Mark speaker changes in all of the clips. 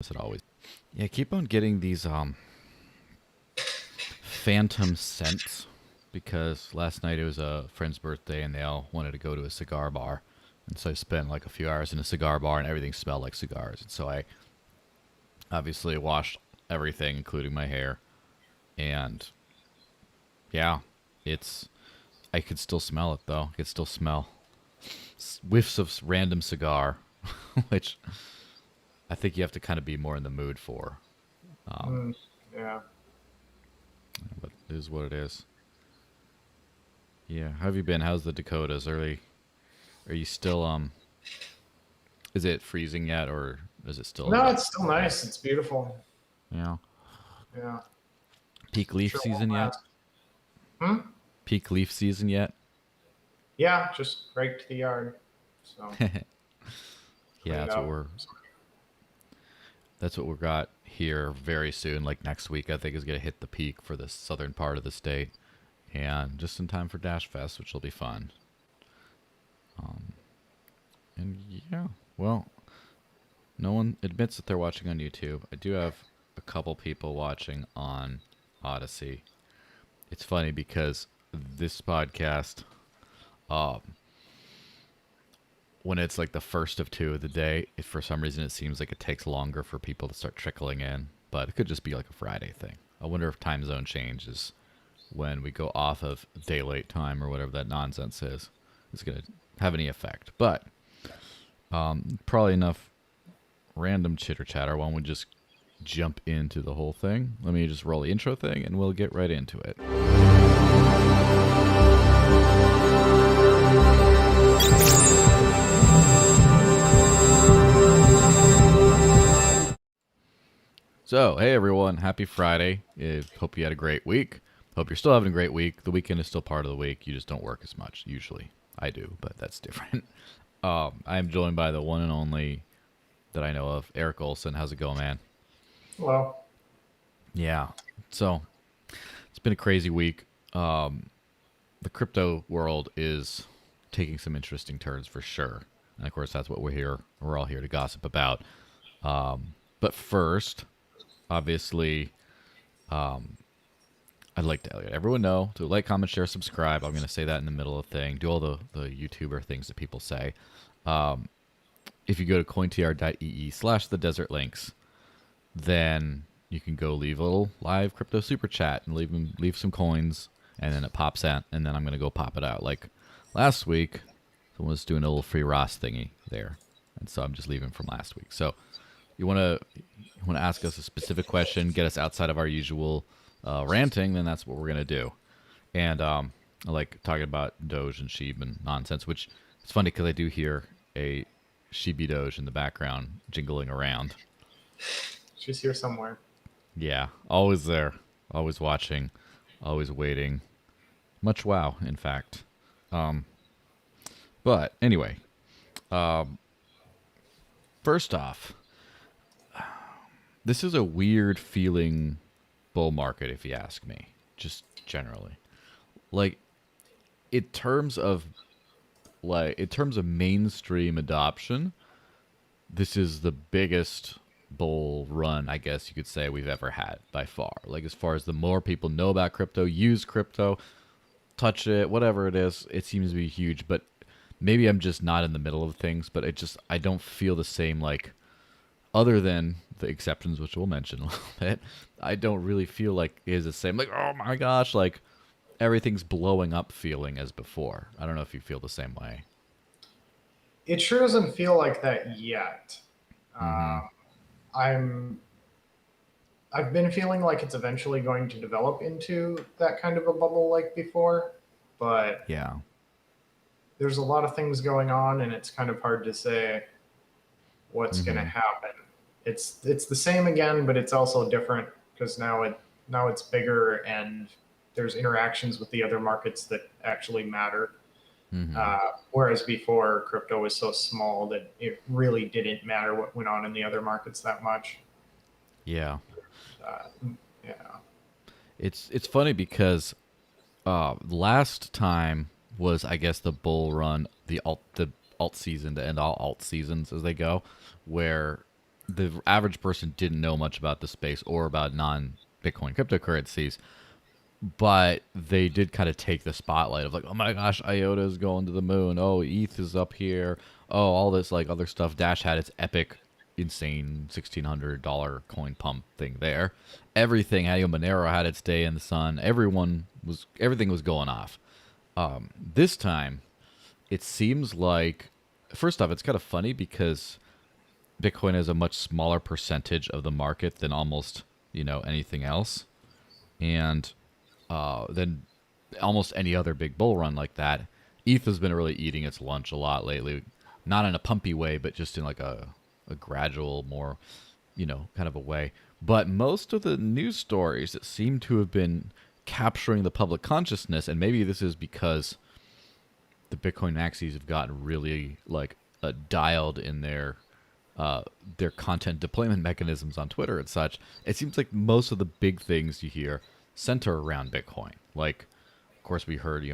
Speaker 1: As it always. Yeah, keep on getting these phantom scents because last night it was a friend's birthday and they all wanted to go to a cigar bar. And so I spent like a few hours in a cigar bar and everything smelled like cigars. And so I obviously washed everything, including my hair. And yeah, it's I could still smell it though. I could still smell whiffs of random cigar, which I think you have to kind of be more in the mood for. Um,
Speaker 2: Mm, yeah.
Speaker 1: but it is what it is. Yeah, how have you been? How's the Dakotas? Are you still is it freezing yet or is it still
Speaker 2: No,
Speaker 1: about
Speaker 2: it's still
Speaker 1: warm?
Speaker 2: nice. It's beautiful.
Speaker 1: Yeah.
Speaker 2: Yeah.
Speaker 1: Peak leaf
Speaker 2: Sure won't
Speaker 1: season yet?
Speaker 2: last. Hmm?
Speaker 1: Peak leaf season yet?
Speaker 2: Yeah, just right to the yard. So
Speaker 1: Yeah,
Speaker 2: cleaned up.
Speaker 1: that's what we got here very soon. Like next week, I think is gonna hit the peak for the southern part of the state, and just in time for Dash Fest, which will be fun. Um, and yeah, well, no one admits that they're watching on YouTube. I do have a couple people watching on Odyssey. It's funny because this podcast, um, when it's like the first of two of the day, if for some reason it seems like it takes longer for people to start trickling in, but it could just be like a Friday thing. I wonder if time zone changes when we go off of daylight time or whatever that nonsense is. It's going to have any effect. But probably enough random chitter chatter. Why don't we just jump into the whole thing? Let me just roll the intro thing and we'll get right into it. So, hey everyone, happy Friday. Hope you had a great week. Hope you're still having a great week. The weekend is still part of the week. You just don't work as much, usually. I do, but that's different. I am joined by the one and only that I know of, Eric Olson. How's it going, man?
Speaker 2: Well,
Speaker 1: Yeah. So, it's been a crazy week. The crypto world is taking some interesting turns for sure. And of course, that's what we're all here to gossip about. But first, obviously, I'd like to let everyone know to like, comment, share, subscribe. I'm going to say that in the middle of the thing. Do all the YouTuber things that people say. If you go to cointr.ee/the desert links, then you can go leave a little live crypto super chat and leave some coins, and then it pops out, and then I'm going to go pop it out. Like last week, someone was doing a little free Ross thingy there, and so I'm just leaving from last week. So you want to ask us a specific question, get us outside of our usual ranting, then that's what we're gonna do. And I like talking about Doge and Sheeb and nonsense, which it's funny because I do hear a Sheeby Doge in the background jingling around.
Speaker 2: she's here somewhere.
Speaker 1: Yeah, always there, always watching, always waiting. Much wow, in fact. But anyway, first off, this is a weird feeling bull market, if you ask me, just generally. Like, in terms of mainstream adoption, this is the biggest bull run, I guess you could say, we've ever had by far. Like, as far as the more people know about crypto, use crypto, touch it, whatever it is, it seems to be huge. But maybe I'm just not in the middle of things, but I don't feel the same, like, other than the exceptions, which we'll mention a little bit. I don't really feel like it is the same, like, oh my gosh, like everything's blowing up feeling as before. I don't know if you feel the same way.
Speaker 2: It sure doesn't feel like that yet.
Speaker 1: Mm-hmm.
Speaker 2: Uh, I'm. I've been feeling like it's eventually going to develop into that kind of a bubble like before, but
Speaker 1: Yeah.
Speaker 2: there's a lot of things going on, and it's kind of hard to say what's going to
Speaker 1: Mm-hmm.
Speaker 2: happen. It's the same again, but it's also different because now it's bigger and there's interactions with the other markets that actually matter.
Speaker 1: Mm-hmm.
Speaker 2: Whereas before, crypto was so small that it really didn't matter what went on in the other markets that much.
Speaker 1: Yeah.
Speaker 2: Uh, yeah.
Speaker 1: It's funny because last time was, I guess, the bull run, the alt season to end all alt seasons as they go, where the average person didn't know much about the space or about non-Bitcoin cryptocurrencies, but they did kind of take the spotlight of like, oh my gosh, IOTA is going to the moon. Oh, ETH is up here. Oh, all this like other stuff. Dash had its epic, insane $1,600 coin pump thing there. Everything, Monero had its day in the sun. Everything was going off. This time, it seems like, first off, it's kind of funny because Bitcoin is a much smaller percentage of the market than almost anything else, and than almost any other big bull run like that. ETH has been really eating its lunch a lot lately, not in a pumpy way, but just in like a gradual, more kind of a way. But most of the news stories that seem to have been capturing the public consciousness, and maybe this is because the Bitcoin maxis have gotten really like dialed in their content deployment mechanisms on Twitter and such. It seems like most of the big things you hear center around Bitcoin. Like, of course, we heard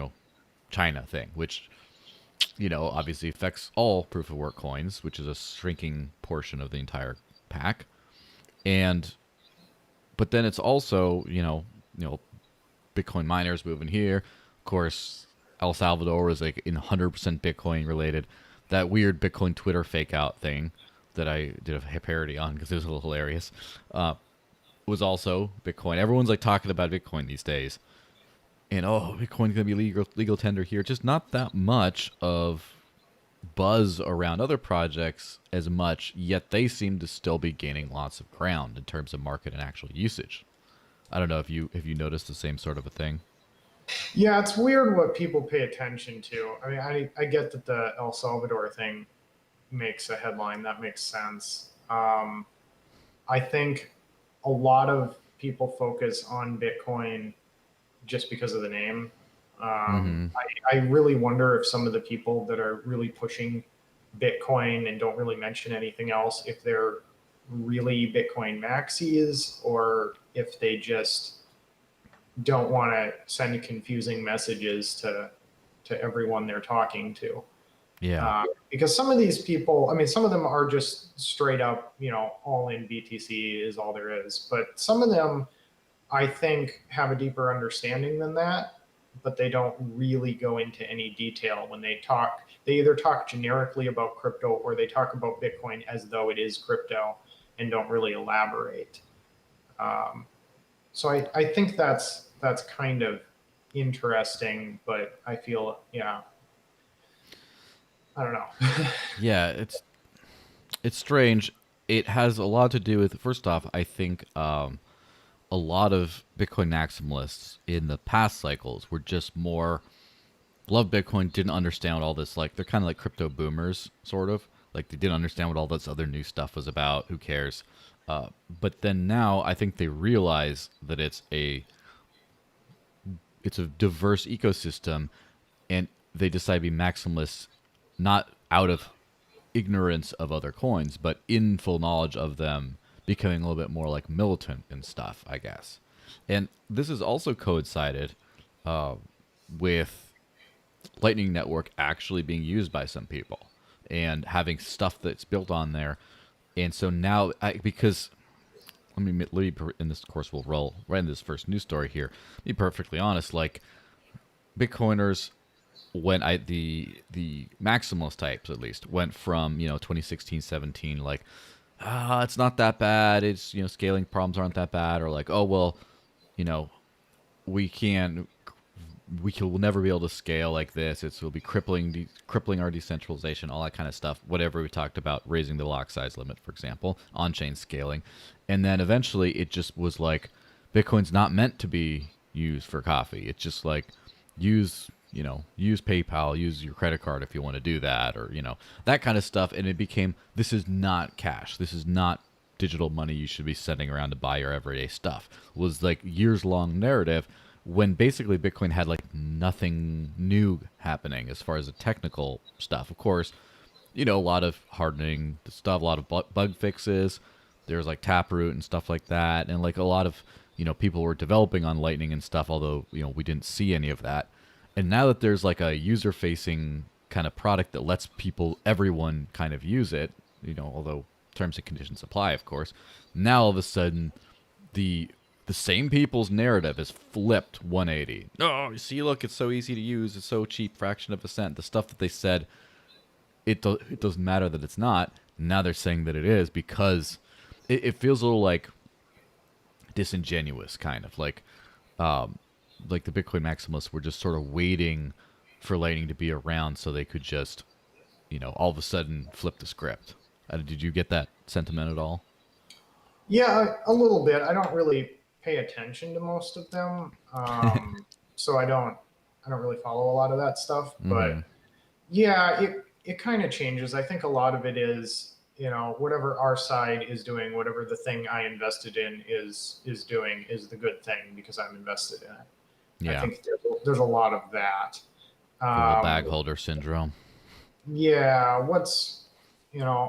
Speaker 1: China thing, which obviously affects all proof of work coins, which is a shrinking portion of the entire pack. But then it's also Bitcoin miners moving here. Of course, El Salvador was like in 100% Bitcoin related. That weird Bitcoin Twitter fake out thing that I did a parody on because it was a little hilarious, was also Bitcoin. Everyone's like talking about Bitcoin these days. And Bitcoin's gonna be legal tender here. Just not that much of buzz around other projects as much, yet they seem to still be gaining lots of ground in terms of market and actual usage. I don't know if you noticed the same sort of a thing.
Speaker 2: Yeah, it's weird what people pay attention to. I mean, I get that the El Salvador thing makes a headline. That makes sense. I think a lot of people focus on Bitcoin just because of the name. I really wonder if some of the people that are really pushing Bitcoin and don't really mention anything else, if they're really Bitcoin maxis or if they just don't want to send confusing messages to everyone they're talking to.
Speaker 1: Yeah.
Speaker 2: Because some of these people, I mean, some of them are just straight up, all in BTC is all there is. But some of them, I think, have a deeper understanding than that, but they don't really go into any detail when they talk. They either talk generically about crypto or they talk about Bitcoin as though it is crypto and don't really elaborate. So I think that's kind of interesting, but I feel, I don't know.
Speaker 1: Yeah, it's strange. It has a lot to do with, first off, I think a lot of Bitcoin maximalists in the past cycles were just more love Bitcoin, didn't understand what all this, like they're kind of like crypto boomers, sort of. Like they didn't understand what all this other new stuff was about. Who cares? But then now I think they realize that it's a diverse ecosystem, and they decide to be maximalists, not out of ignorance of other coins, but in full knowledge of them, becoming a little bit more like militant and stuff, I guess. And this has also coincided with Lightning Network actually being used by some people and having stuff that's built on there. And so now, because let me in this course we'll roll right in this first news story here. Be perfectly honest, like Bitcoiners, when the maximalist types at least went from 2016, 17, like it's not that bad, it's scaling problems aren't that bad, or like, oh well, we'll never be able to scale like this. Will be crippling our decentralization, all that kind of stuff. Whatever we talked about, raising the block size limit, for example, on-chain scaling, and then eventually it just was like, Bitcoin's not meant to be used for coffee. It's just like use PayPal, use your credit card if you want to do that, or that kind of stuff. And it became, this is not cash. This is not digital money you should be sending around to buy your everyday stuff. It was like years long narrative, when basically Bitcoin had like nothing new happening as far as the technical stuff. Of course, a lot of hardening stuff, a lot of bug fixes. There was like Taproot and stuff like that, and like a lot of people were developing on Lightning and stuff. Although we didn't see any of that. And now that there's like a user-facing kind of product that lets everyone kind of use it, although terms and conditions apply, of course. Now all of a sudden, the same people's narrative is flipped 180. Oh, you see, look, it's so easy to use. It's so cheap, fraction of a cent. The stuff that they said, it doesn't matter that it's not. Now they're saying that it is because it feels a little like disingenuous, kind of like the Bitcoin maximalists were just sort of waiting for Lightning to be around so they could just, all of a sudden flip the script. Did you get that sentiment at all?
Speaker 2: Yeah, a little bit. I don't really pay attention to most of them, so I don't really follow a lot of that stuff. But yeah, it kind of changes. I think a lot of it is, whatever our side is doing, whatever the thing I invested in is doing is the good thing because I'm invested in it.
Speaker 1: Yeah.
Speaker 2: I think there's a lot of that.
Speaker 1: Good old bag holder syndrome.
Speaker 2: Yeah,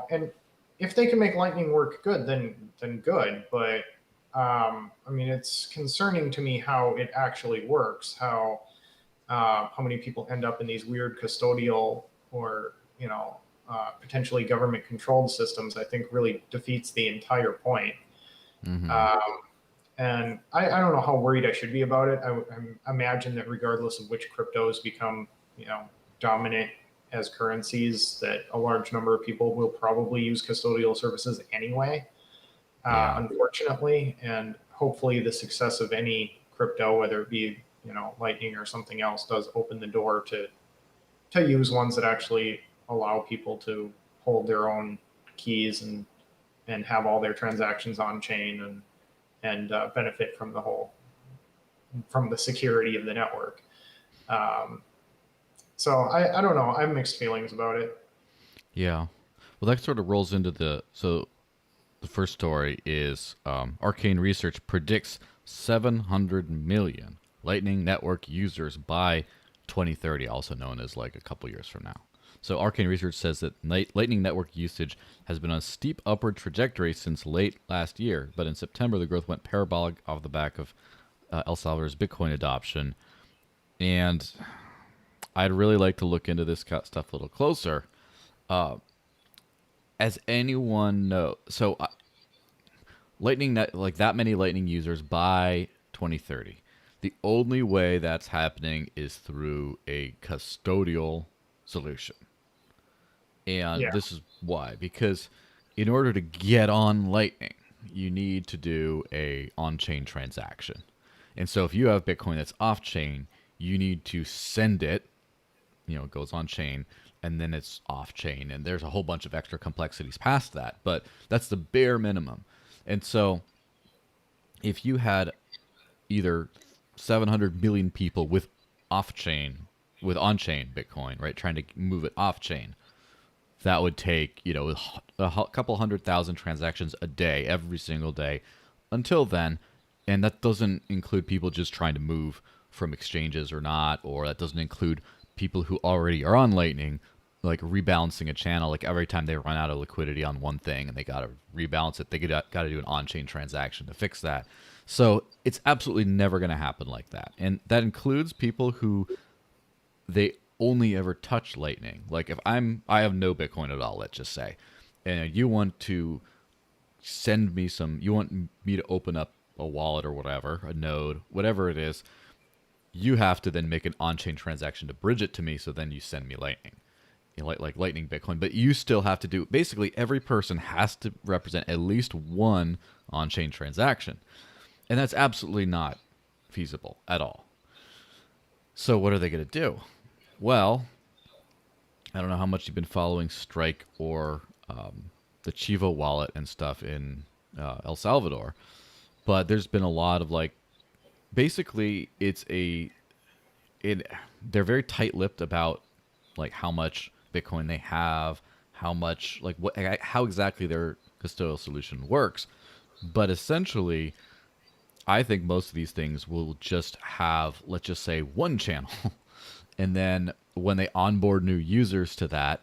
Speaker 2: and if they can make Lightning work good, then good. But I mean, it's concerning to me how it actually works. How many people end up in these weird custodial or potentially government-controlled systems? I think really defeats the entire point. And I don't know how worried I should be about it. I imagine that regardless of which cryptos become dominant as currencies, that a large number of people will probably use custodial services anyway, unfortunately. And hopefully the success of any crypto, whether it be Lightning or something else, does open the door to use ones that actually allow people to hold their own keys and have all their transactions on chain and benefit from the security of the network. So I don't know. I have mixed feelings about it.
Speaker 1: Yeah. Well, that sort of rolls into the first story is Arcane Research predicts 700 million Lightning Network users by 2030, also known as like a couple years from now. So Arcane Research says that Lightning Network usage has been on a steep upward trajectory since late last year, but in September the growth went parabolic off the back of El Salvador's Bitcoin adoption. And I'd really like to look into this stuff a little closer. As anyone knows, so Lightning like that many Lightning users by 2030. The only way that's happening is through a custodial solution. And this is why, because in order to get on Lightning, you need to do a on-chain transaction. And so if you have Bitcoin that's off-chain, you need to send it, it goes on-chain, and then it's off-chain. And there's a whole bunch of extra complexities past that, but that's the bare minimum. And so if you had either 700 million people with on-chain Bitcoin, right, trying to move it off-chain, that would take, a couple 100,000 transactions a day, every single day until then. And that doesn't include people just trying to move from exchanges or not, or that doesn't include people who already are on Lightning, like rebalancing a channel. Like every time they run out of liquidity on one thing and they got to rebalance it, they got to do an on-chain transaction to fix that. So it's absolutely never going to happen like that. And that includes people who they only ever touch Lightning. Like if I have no Bitcoin at all, let's just say, and you want to send me you want me to open up a wallet or whatever, a node, whatever it is, you have to then make an on-chain transaction to bridge it to me. So then you send me Lightning, like Lightning Bitcoin, but you still have to do, basically every person has to represent at least one on-chain transaction. And that's absolutely not feasible at all. So what are they going to do? Well, I don't know how much you've been following Strike or the Chivo wallet and stuff in El Salvador, but there's been a lot of basically they're very tight-lipped about how much Bitcoin they have, how much how exactly their custodial solution works, but essentially, I think most of these things will just have, let's just say, one channel. And then when they onboard new users to that,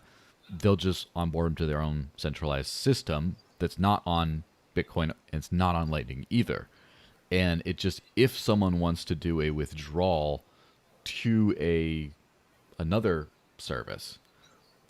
Speaker 1: they'll just onboard them to their own centralized system that's not on Bitcoin and it's not on Lightning either. And it just, if someone wants to do a withdrawal to another service,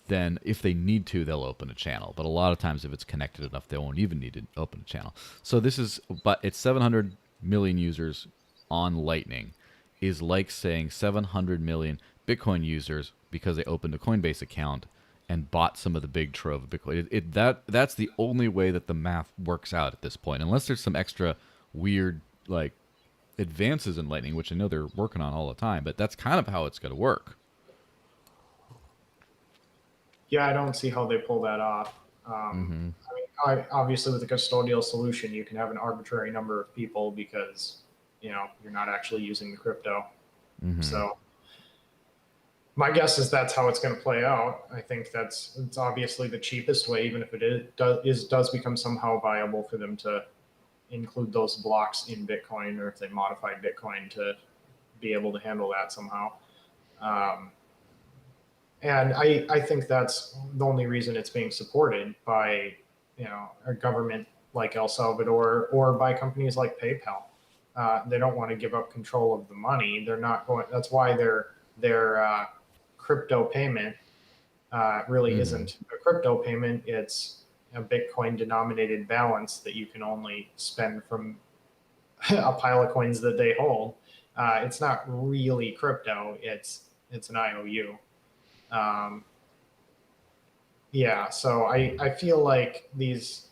Speaker 1: then if they need to, they'll open a channel. But a lot of times, if it's connected enough, they won't even need to open a channel. So this is, but it's 700 million users on Lightning is like saying 700 million Bitcoin users because they opened a Coinbase account and bought some of the big trove of Bitcoin. That's the only way that the math works out at this point, unless there's some extra weird like advances in Lightning, which I know they're working on all the time. But that's kind of how it's going to work.
Speaker 2: Yeah, I don't see how they pull that off. I mean, obviously, with a custodial solution, you can have an arbitrary number of people because you're not actually using the crypto. So my guess is that's how it's going to play out. I think it's obviously the cheapest way, even if it does become somehow viable for them to include those blocks in Bitcoin, or if they modify Bitcoin to be able to handle that somehow. And I think that's the only reason it's being supported by a government like El Salvador or by companies like PayPal. They don't want to give up control of the money. They're not going. That's why their crypto payment really isn't a crypto payment. It's a Bitcoin denominated balance that you can only spend from a pile of coins that they hold. It's not really crypto. It's an IOU. Yeah, so I feel like these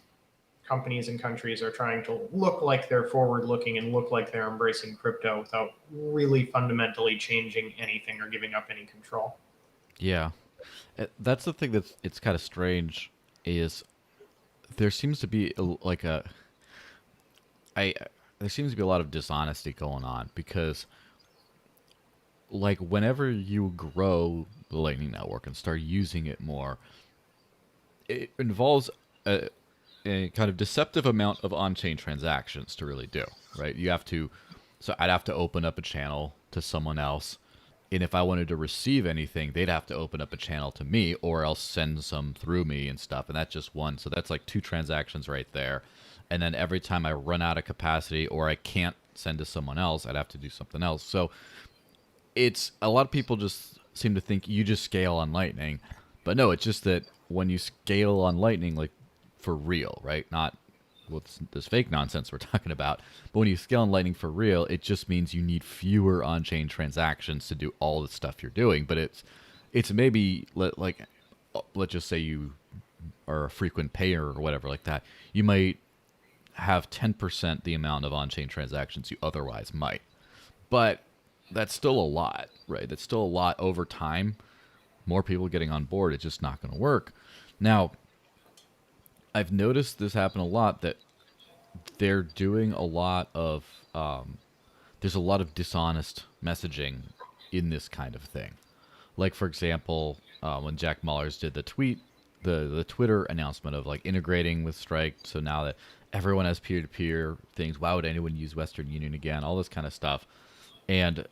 Speaker 2: companies and countries are trying to look like they're forward looking and look like they're embracing crypto without really fundamentally changing anything or giving up any control.
Speaker 1: Yeah. That's the thing it's kind of strange is there seems to be there seems to be a lot of dishonesty going on because like whenever you grow the Lightning Network and start using it more, it involves a kind of deceptive amount of on-chain transactions to really do, right? So I'd have to open up a channel to someone else, and if I wanted to receive anything, they'd have to open up a channel to me or else send some through me and stuff, and that's just one. So that's like 2 transactions right there. And then every time I run out of capacity or I can't send to someone else, I'd have to do something else. So it's a lot of people just seem to think you just scale on Lightning, but no, it's just that when you scale on Lightning, like for real, right? Not with this fake nonsense we're talking about, but when you scale on Lightning for real, it just means you need fewer on-chain transactions to do all the stuff you're doing. But it's maybe like let's just say you are a frequent payer or whatever like that, you might have 10% the amount of on-chain transactions you otherwise might, but that's still a lot, right? That's still a lot over time. More people getting on board, it's just not going to work. Now, I've noticed this happen a lot, that they're doing a lot of, there's a lot of dishonest messaging in this kind of thing. Like, for example, when Jack Mallers did the Twitter announcement of like integrating with Strike, so now that everyone has peer-to-peer things, why would anyone use Western Union again? All this kind of stuff. And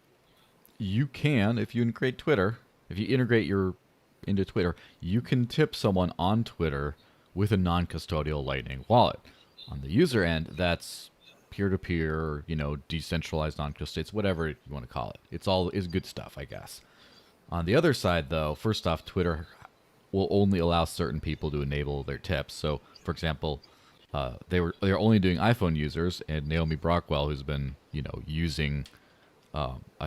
Speaker 1: you can, if you integrate Twitter, if you integrate into Twitter, you can tip someone on Twitter with a non-custodial Lightning wallet. On the user end, that's peer-to-peer, decentralized non-custodial, whatever you want to call it. It's good stuff, I guess. On the other side, though, first off, Twitter will only allow certain people to enable their tips. So, for example, they're only doing iPhone users, and Naomi Brockwell, who's been using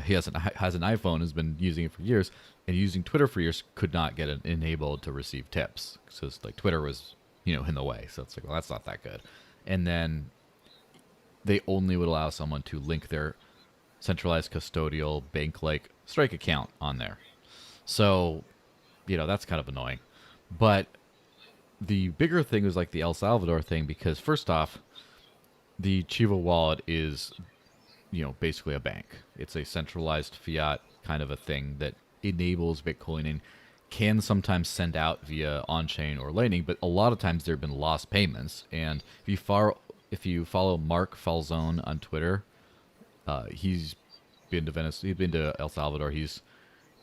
Speaker 1: he has an iPhone, has been using it for years, and using Twitter for years, could not get it enabled to receive tips because like Twitter was in the way. So it's like, well, that's not that good. And then they only would allow someone to link their centralized custodial bank like Strike account on there. So that's kind of annoying. But the bigger thing was like the El Salvador thing, because first off, the Chiva wallet is basically a bank. It's a centralized fiat kind of a thing that enables Bitcoin and can sometimes send out via on-chain or Lightning, but a lot of times there have been lost payments. And if you follow Mark Falzone on Twitter, he's been to Venice, he's been to El Salvador, he's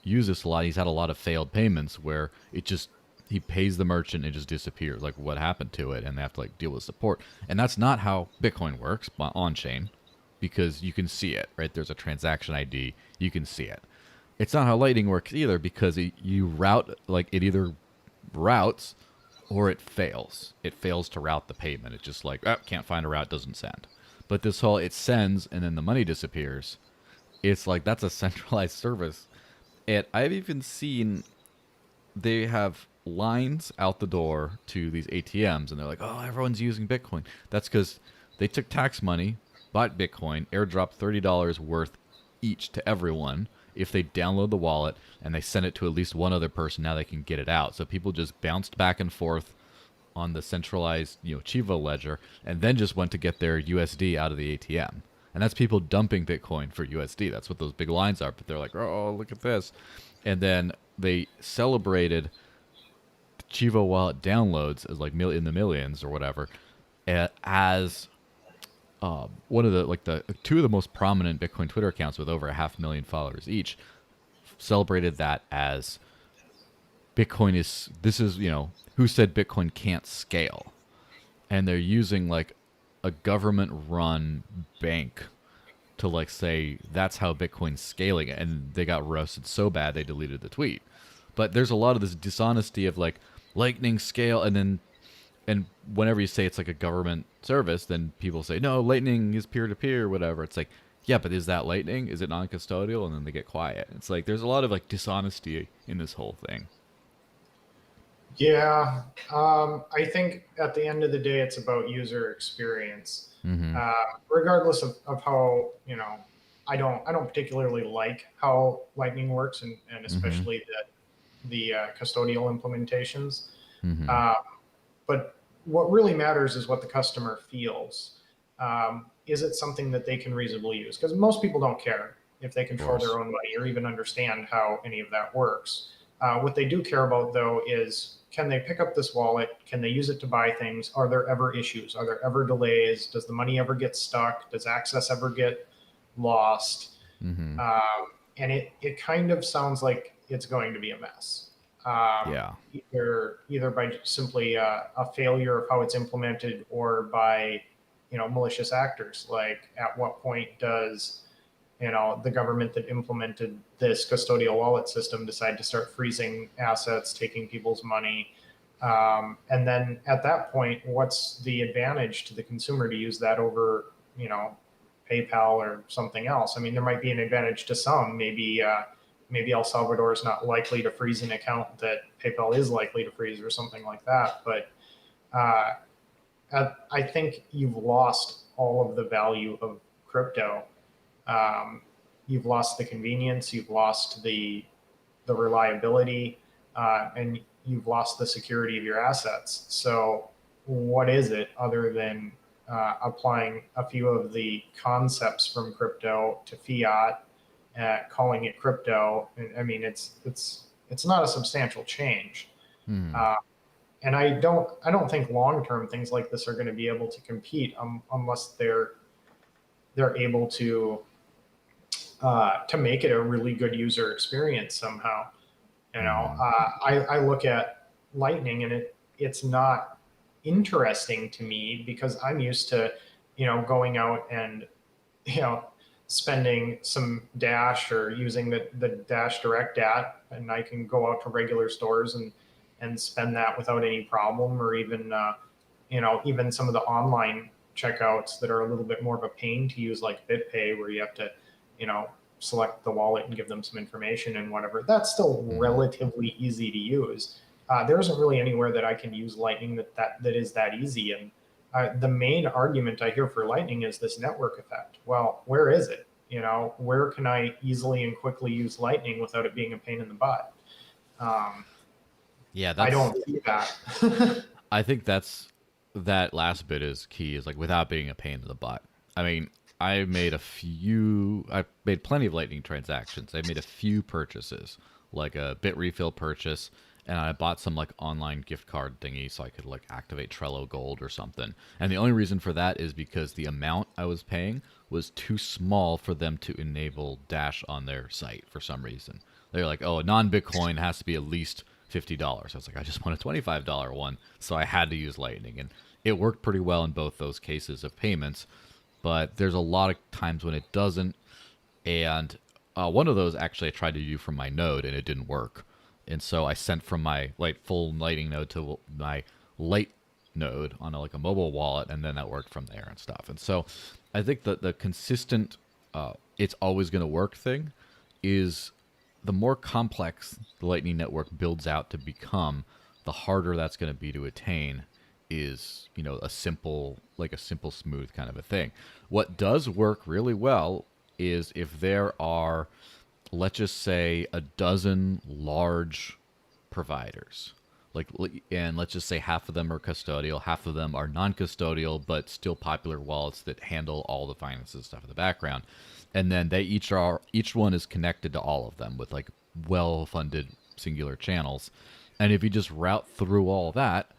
Speaker 1: used this a lot. He's had a lot of failed payments where he pays the merchant and it just disappears. Like, what happened to it? And they have to like deal with support. And that's not how Bitcoin works on-chain, because you can see it, right? There's a transaction ID. You can see it. It's not how Lightning works either, because you route, like, it either routes, or it fails. It fails to route the payment. It's just like, oh, can't find a route, doesn't send. But this whole it sends and then the money disappears, it's like that's a centralized service. And I've even seen they have lines out the door to these ATMs, and they're like, oh, everyone's using Bitcoin. That's because they took tax money, bought Bitcoin, airdropped $30 worth each to everyone if they download the wallet, and they send it to at least one other person. Now they can get it out. So people just bounced back and forth on the centralized, Chivo ledger, and then just went to get their USD out of the ATM. And that's people dumping Bitcoin for USD. That's what those big lines are. But they're like, oh, look at this. And then they celebrated the Chivo wallet downloads as like in the millions or whatever, as one of the two of the most prominent Bitcoin Twitter accounts with over 500,000 followers each celebrated that as Bitcoin is, who said Bitcoin can't scale? And they're using like a government run bank to like say that's how Bitcoin's scaling, and they got roasted so bad they deleted the tweet. But there's a lot of this dishonesty of like Lightning scale, and whenever you say it's like a government service, then people say no, Lightning is peer to peer, whatever. It's like, yeah, but is that Lightning? Is it non-custodial? And then they get quiet. It's like there's a lot of like dishonesty in this whole thing.
Speaker 2: Yeah, I think at the end of the day, it's about user experience.
Speaker 1: Mm-hmm.
Speaker 2: Regardless of how, I don't particularly like how Lightning works, and especially the custodial implementations.
Speaker 1: Mm-hmm.
Speaker 2: But what really matters is what the customer feels. Is it something that they can reasonably use? Because most people don't care if they control their own money or even understand how any of that works. What they do care about, though, is can they pick up this wallet? Can they use it to buy things? Are there ever issues? Are there ever delays? Does the money ever get stuck? Does access ever get lost?
Speaker 1: Mm-hmm.
Speaker 2: And it kind of sounds like it's going to be a mess.
Speaker 1: Yeah.
Speaker 2: Either by simply a failure of how it's implemented, or by malicious actors. Like, at what point does the government that implemented this custodial wallet system decide to start freezing assets, taking people's money? And then at that point, what's the advantage to the consumer to use that over, PayPal or something else? I mean, there might be an advantage to some. Maybe El Salvador is not likely to freeze an account that PayPal is likely to freeze, or something like that. But I think you've lost all of the value of crypto. You've lost the convenience, you've lost the reliability, and you've lost the security of your assets. So what is it other than applying a few of the concepts from crypto to fiat, calling it crypto? I mean, it's not a substantial change. And I don't think long-term things like this are going to be able to compete unless they're able to make it a really good user experience somehow. I look at Lightning, and it's not interesting to me because I'm used to, going out and, spending some Dash or using the Dash Direct app, and I can go out to regular stores and spend that without any problem, or even, even some of the online checkouts that are a little bit more of a pain to use, like BitPay, where you have to, select the wallet and give them some information and whatever. That's still relatively easy to use. There isn't really anywhere that I can use Lightning that is that easy. And the main argument I hear for Lightning is this network effect. Well, where is it? Where can I easily and quickly use Lightning without it being a pain in the butt?
Speaker 1: Yeah,
Speaker 2: I don't see that.
Speaker 1: I think that last bit is key, is like without being a pain in the butt. I mean, I've made plenty of Lightning transactions. I made a few purchases, like a Bit refill purchase, and I bought some like online gift card thingy so I could like activate Trello Gold or something. And the only reason for that is because the amount I was paying was too small for them to enable Dash on their site for some reason. They're like, oh, a non-Bitcoin has to be at least $50. I was like, I just want a $25 one. So I had to use Lightning, and it worked pretty well in both those cases of payments. But there's a lot of times when it doesn't. And one of those actually I tried to do from my node, and it didn't work. And so I sent from my like full Lightning node to my light node on like a mobile wallet, and then that worked from there and stuff. And so I think that the consistent, it's always going to work thing is the more complex the Lightning Network builds out to become, the harder that's going to be to attain is, a simple, smooth kind of a thing. What does work really well is if there are, let's just say, a dozen large providers. And let's just say half of them are custodial, half of them are non-custodial, but still popular wallets that handle all the finances stuff in the background. And then each one is connected to all of them with like well-funded singular channels. And if you just route through all that,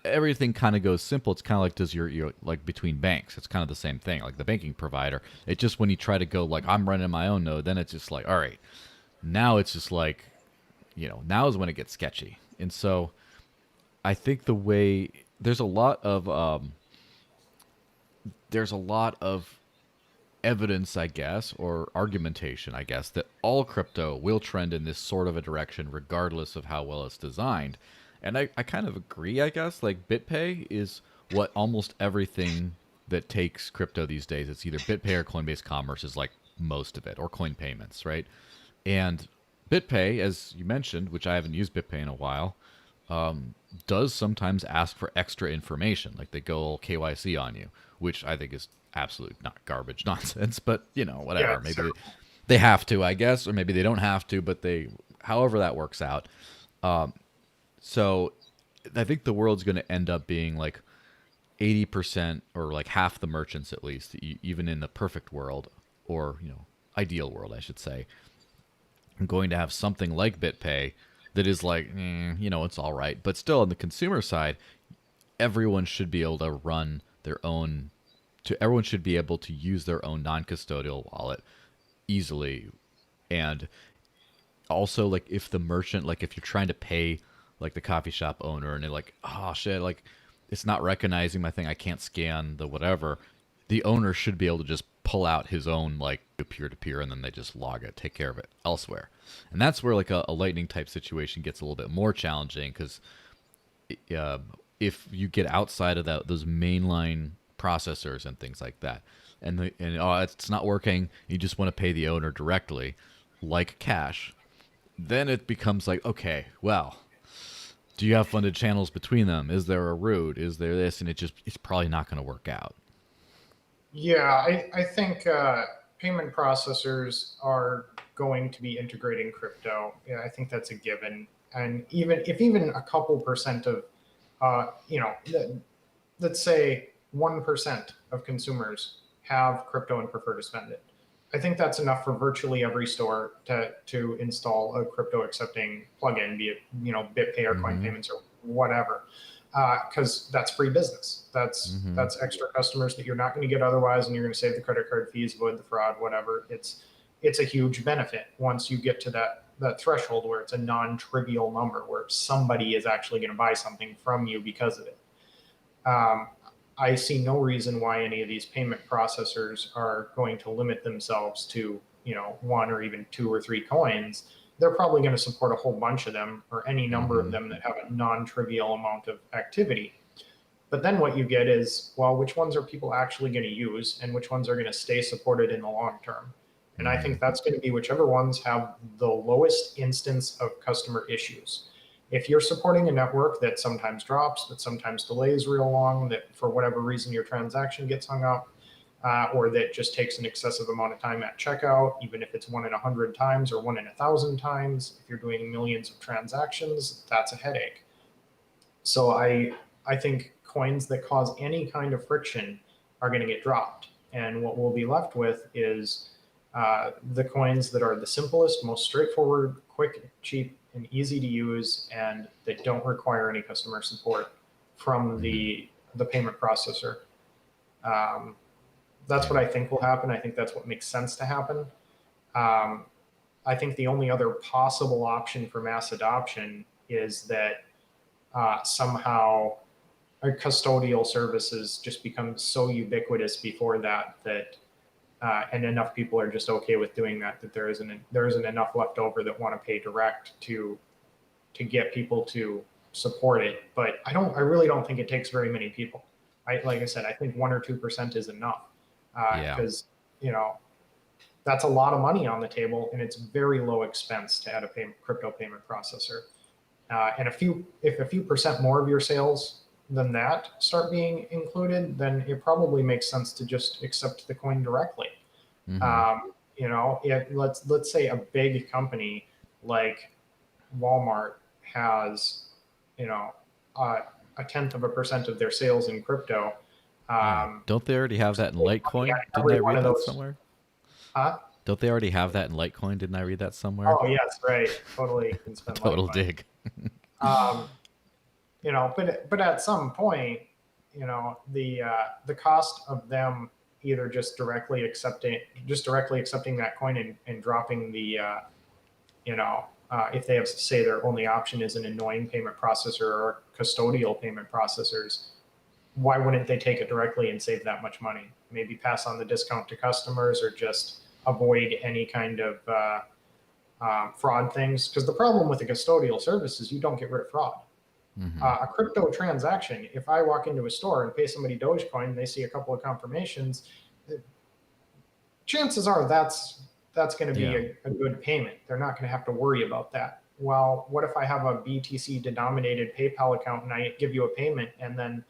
Speaker 1: everything kind of goes simple. It's kind of like your like between banks. It's kind of the same thing, like the banking provider. It just, when you try to go like I'm running my own node, then it's just like, all right, now it's just like, now is when it gets sketchy. And so I think the way there's a lot of evidence, I guess, or argumentation, I guess, that all crypto will trend in this sort of a direction regardless of how well it's designed. And I kind of agree, I guess. Like BitPay is what almost everything that takes crypto these days, it's either BitPay or Coinbase Commerce is like most of it, or Coin Payments, right? And BitPay, as you mentioned, which I haven't used BitPay in a while, does sometimes ask for extra information. Like they go all KYC on you, which I think is absolute not garbage nonsense, but whatever.
Speaker 2: Yeah,
Speaker 1: Maybe
Speaker 2: sure.
Speaker 1: they have to, I guess, or maybe they don't have to, but however that works out. So I think the world's going to end up being like 80% or like half the merchants, at least, even in the perfect world, or, ideal world, I should say, I'm going to have something like BitPay that is like, it's all right. But still, on the consumer side, everyone should be able to run their own, everyone should be able to use their own non-custodial wallet easily. And also, like, if the merchant, like, if you're trying to pay, like, the coffee shop owner, and they're like, oh, shit, like, it's not recognizing my thing, I can't scan the whatever, the owner should be able to just pull out his own, like, peer-to-peer, and then they just log it, take care of it elsewhere. And that's where, like, a Lightning type situation gets a little bit more challenging, because if you get outside of those mainline processors and things like that, and it's not working, you just want to pay the owner directly, like cash, then it becomes like, okay, well, do you have funded channels between them? Is there a route? Is there this? And it's probably not going to work out.
Speaker 2: Yeah, I think payment processors are going to be integrating crypto. Yeah, I think that's a given. And even a couple percent of, let's say 1% of consumers have crypto and prefer to spend it. I think that's enough for virtually every store to install a crypto accepting plugin, be it BitPay or Coin
Speaker 1: Mm-hmm.
Speaker 2: Payments or whatever, because that's free business.
Speaker 1: Mm-hmm.
Speaker 2: That's extra customers that you're not going to get otherwise, and you're going to save the credit card fees, avoid the fraud, whatever. It's a huge benefit once you get to that threshold where it's a non-trivial number, where somebody is actually going to buy something from you because of it. I see no reason why any of these payment processors are going to limit themselves to, one or even two or three coins. They're probably going to support a whole bunch of them, or any number of
Speaker 1: Mm-hmm.
Speaker 2: them that have a non-trivial amount of activity. But then what you get is, well, which ones are people actually going to use, and which ones are going to stay supported in the long term? And I
Speaker 1: Mm-hmm.
Speaker 2: think that's going to be whichever ones have the lowest instance of customer issues. If you're supporting a network that sometimes drops, that sometimes delays real long, that for whatever reason your transaction gets hung up, or that just takes an excessive amount of time at checkout, even if it's 1 in 100 times or 1 in 1,000 times, if you're doing millions of transactions, that's a headache. So I think coins that cause any kind of friction are going to get dropped. And what we'll be left with is the coins that are the simplest, most straightforward, quick, cheap, and easy to use, and that don't require any customer support from
Speaker 1: Mm-hmm.
Speaker 2: the payment processor. That's what
Speaker 1: Yeah.
Speaker 2: I think will happen. I think that's what makes sense to happen. Um, I think the only other possible option for mass adoption is that somehow our custodial services just become so ubiquitous before that and enough people are just okay with doing that there isn't enough left over that want to pay direct to to get people to support it. But I really don't think it takes very many people. Like I said, I think 1 or 2% is enough,
Speaker 1: Yeah.
Speaker 2: because that's a lot of money on the table, and it's very low expense to add a crypto payment processor. And if a few percent more of your sales than that start being included, then it probably makes sense to just accept the coin directly.
Speaker 1: Mm-hmm.
Speaker 2: Let's say a big company like Walmart has, you know, a tenth of a percent of their sales in crypto.
Speaker 1: Yeah. Don't they already have that in
Speaker 2: Looking
Speaker 1: Litecoin?
Speaker 2: at
Speaker 1: Didn't I
Speaker 2: every one
Speaker 1: read
Speaker 2: of
Speaker 1: that
Speaker 2: those,
Speaker 1: somewhere?
Speaker 2: huh?
Speaker 1: Don't they already have that in Litecoin? Didn't I read that somewhere?
Speaker 2: Oh yes, right. Totally can spend
Speaker 1: Total
Speaker 2: Litecoin.
Speaker 1: dig.
Speaker 2: Um, but at some point, the cost of them either just directly accepting that coin and dropping if they have say their only option is an annoying payment processor or custodial payment processors, why wouldn't they take it directly and save that much money? Maybe pass on the discount to customers, or just avoid any kind of fraud things. Because the problem with the custodial service is you don't get rid of fraud.
Speaker 1: Mm-hmm.
Speaker 2: A crypto transaction, if I walk into a store and pay somebody Dogecoin and they see a couple of confirmations, chances are that's going to be
Speaker 1: Yeah.
Speaker 2: a good payment. They're not going to have to worry about that. Well, what if I have a BTC denominated PayPal account and I give you a payment and then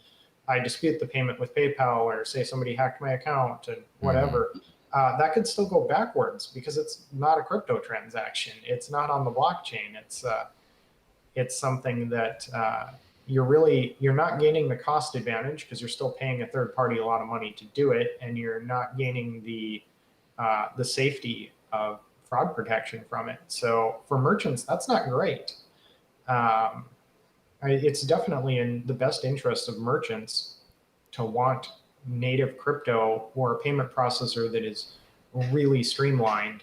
Speaker 2: I dispute the payment with PayPal, or say somebody hacked my account and
Speaker 1: Mm-hmm.
Speaker 2: whatever? That could still go backwards because it's not a crypto transaction. It's not on the blockchain. It's something that you're not gaining the cost advantage because you're still paying a third party a lot of money to do it, and you're not gaining the safety of fraud protection from it. So for merchants, that's not great. Um, it's definitely in the best interest of merchants to want native crypto or a payment processor that is really streamlined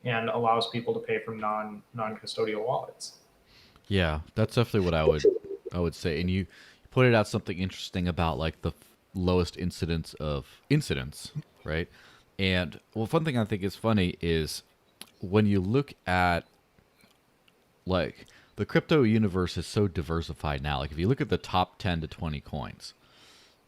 Speaker 2: and allows people to pay from non-custodial wallets.
Speaker 1: Yeah, that's definitely what I would say. And you pointed out something interesting about like the lowest incidence of incidents, right? And well, one thing I think is funny is when you look at like the crypto universe is so diversified now. Like if you look at the top 10 to 20 coins,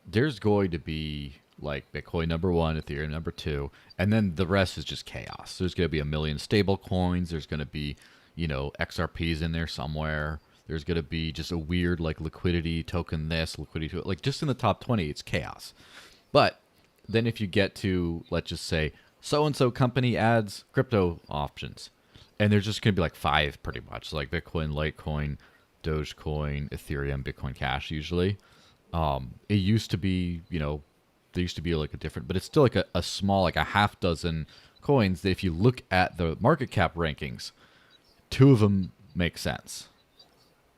Speaker 1: there's going to be like Bitcoin number one, Ethereum number two, and then the rest is just chaos. There's going to be a million stable coins. There's going to be, XRPs in there somewhere. There's going to be just a weird like liquidity token this, liquidity to like just in the top 20, it's chaos. But then if you get to, let's just say, so and so company adds crypto options, and there's just going to be like five pretty much, like Bitcoin, Litecoin, Dogecoin, Ethereum, Bitcoin Cash usually. It used to be, there used to be like a different, but it's still like a small, like a half dozen coins that if you look at the market cap rankings, two of them make sense.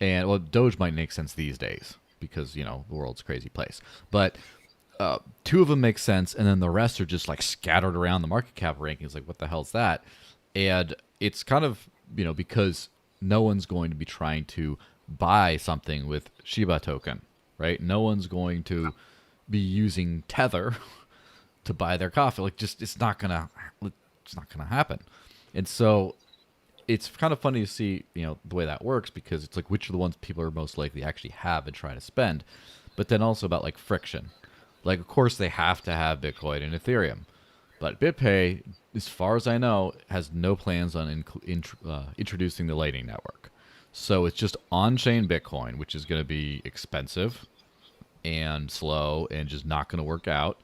Speaker 1: And well, Doge might make sense these days because, the world's a crazy place. But two of them make sense, and then the rest are just like scattered around the market cap rankings. Like, what the hell's that? And it's kind of, because no one's going to be trying to buy something with Shiba token, right? No one's going to be using Tether to buy their coffee. Like, just it's not gonna happen. And so it's kind of funny to see, the way that works because it's like which are the ones people are most likely to actually have and try to spend, but then also about like friction. Like, of course, they have to have Bitcoin and Ethereum, but BitPay, as far as I know, has no plans on introducing the Lightning Network. So it's just on-chain Bitcoin, which is going to be expensive and slow and just not going to work out.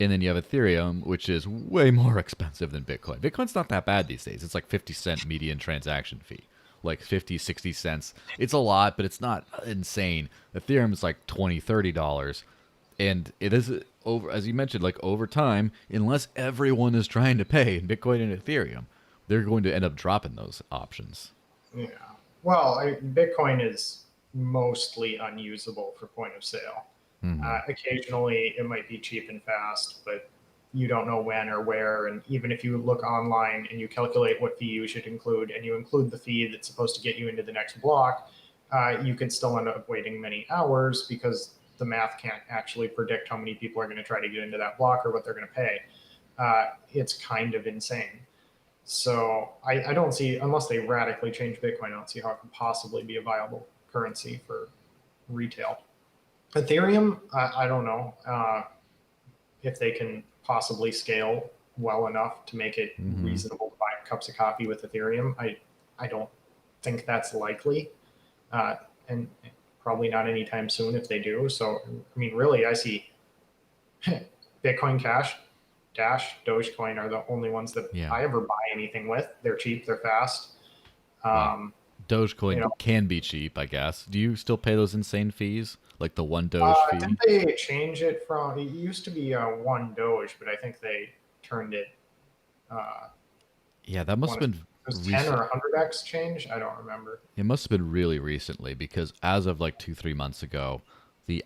Speaker 1: And then you have Ethereum, which is way more expensive than Bitcoin. Bitcoin's not that bad these days. It's like 50-cent median transaction fee. Like 50, 60 cents. It's a lot, but it's not insane. Ethereum is like $20, $30. And it is over, as you mentioned, like over time, unless everyone is trying to pay in Bitcoin and Ethereum, they're going to end up dropping those options.
Speaker 2: Yeah. Well, Bitcoin is mostly unusable for point of sale.
Speaker 1: Mm-hmm.
Speaker 2: Occasionally, it might be cheap and fast, but you don't know when or where. And even if you look online and you calculate what fee you should include, and you include the fee that's supposed to get you into the next block, you could still end up waiting many hours because the math can't actually predict how many people are going to try to get into that block or what they're going to pay. It's kind of insane. So I don't see, unless they radically change Bitcoin, I don't see how it could possibly be a viable currency for retail. Ethereum, I don't know if they can possibly scale well enough to make it
Speaker 1: Mm-hmm.
Speaker 2: reasonable to buy cups of coffee with Ethereum. I don't think that's likely, uh, and probably not anytime soon if they do. So I mean, really, I see Bitcoin Cash, Dash, Dogecoin are the only ones that
Speaker 1: Yeah.
Speaker 2: I ever buy anything with. They're cheap, they're fast.
Speaker 1: Well,
Speaker 2: Um, you
Speaker 1: Dogecoin
Speaker 2: know,
Speaker 1: can be cheap, I guess. Do you still pay those insane fees, like the one Doge fee?
Speaker 2: didn't they change it from? It used to be one Doge, but I think they turned it. Uh,
Speaker 1: Yeah, that must
Speaker 2: one
Speaker 1: have been
Speaker 2: it was 10 or
Speaker 1: recent.
Speaker 2: 100x change. I don't remember.
Speaker 1: It must have been really recently because as of like 2, 3 months ago, the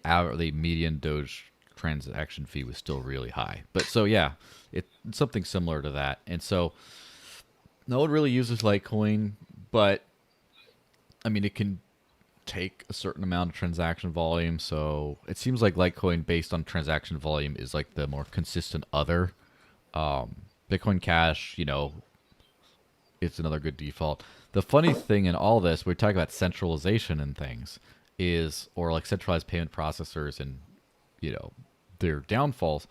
Speaker 1: median Doge transaction fee was still really high. But so yeah, it's something similar to that. And so no one really uses Litecoin, but I mean it can take a certain amount of transaction volume. So it seems like Litecoin, based on transaction volume, is like the more consistent other. Bitcoin Cash, it's another good default. The funny thing in all this, we talk about centralization and things, is or like centralized payment processors and you know their downfalls.